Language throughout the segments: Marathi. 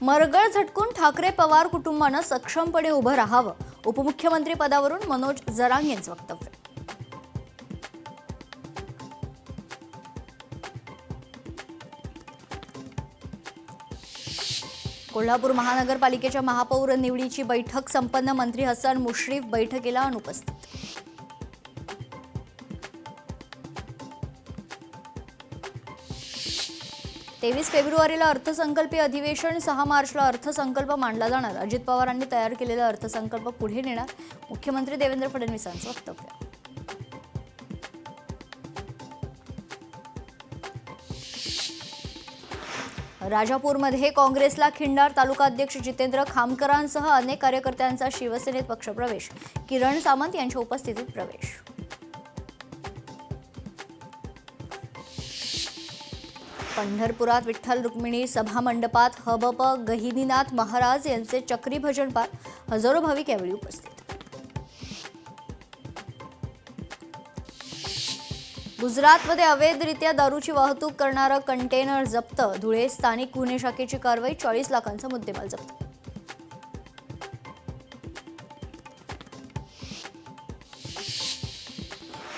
मरगळ झटकून ठाकरे पवार कुटुंबानं सक्षमपणे उभं राहावं, उपमुख्यमंत्री पदावरून मनोज जरांगेंचं वक्तव्य. कोल्हापूर महानगरपालिकेच्या महापौर निवडीची बैठक संपन्न. मंत्री हसन मुश्रीफ बैठकीला अनुपस्थित. तेवीस फेब्रुवारीला अर्थसंकल्पीय अधिवेशन, 6 मार्चला अर्थसंकल्प मांडला जाणार. अजित पवारांनी तयार केलेला अर्थसंकल्प पुढे नेणार, मुख्यमंत्री देवेंद्र फडणवीसांचं वक्तव्य. राजापूरमध्ये काँग्रेसला खिंडार. तालुकाध्यक्ष जितेंद्र खामकरांसह अनेक कार्यकर्त्यांचा शिवसेनेत पक्षप्रवेश. किरण सामंत यांच्या उपस्थितीत प्रवेश. पंढरपुरात विठ्ठल रुक्मिणी सभा मंडपात हबप गहिनीनाथ महाराज यांचे चक्री भजन पाठ. हजारो भाविक यावेळी उपस्थित. गुजरातमध्ये अवैधरित्या दारूची वाहतूक करणारं कंटेनर जप्त. धुळे स्थानिक गुन्हे शाखेची कारवाई. 40 लाखांचा मुद्देमाल जप्त.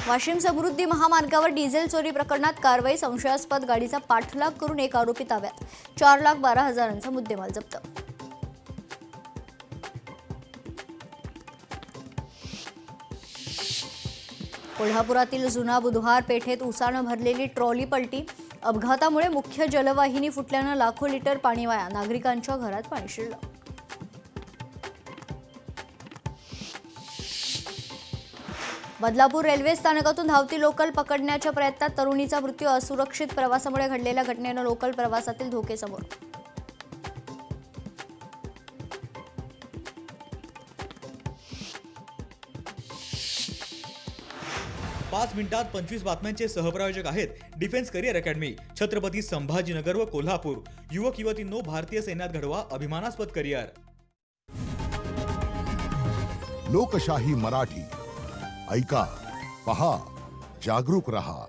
वाशिम समृद्धी महामार्गावर डिझेल चोरी प्रकरणात कारवाई. संशयास्पद गाडीचा पाठलाग करून एक आरोपी ताब्यात. 4,12,000चा मुद्देमाल जप्त. कोल्हापुरातील जुना बुधवार पेठेत उसानं भरलेली ट्रॉली पलटी. अपघातामुळे मुख्य जलवाहिनी फुटल्यानं लाखो लिटर पाणी वाया. नागरिकांच्या घरात पाणी शिरलं. बदलापूर रेल्वे स्थानकातून धावती लोकल पकडण्याच्या प्रयत्नात तरुणीचा मृत्यू. असुरक्षित प्रवासामुळे घडलेल्या घटनेनं लोकल प्रवासातील धोके समोर. 5 मिनिटात 25 बातम्यांचे सहप्रायोजक आहेत defence career academy, Chhatrapati Sambhajinagar व कोल्हापूर. युवक युवतींनो, भारतीय सैन्यात घडवा अभिमानास्पद करिअर. लोकशाही मराठी ऐका, पहा, जागरूक रहा.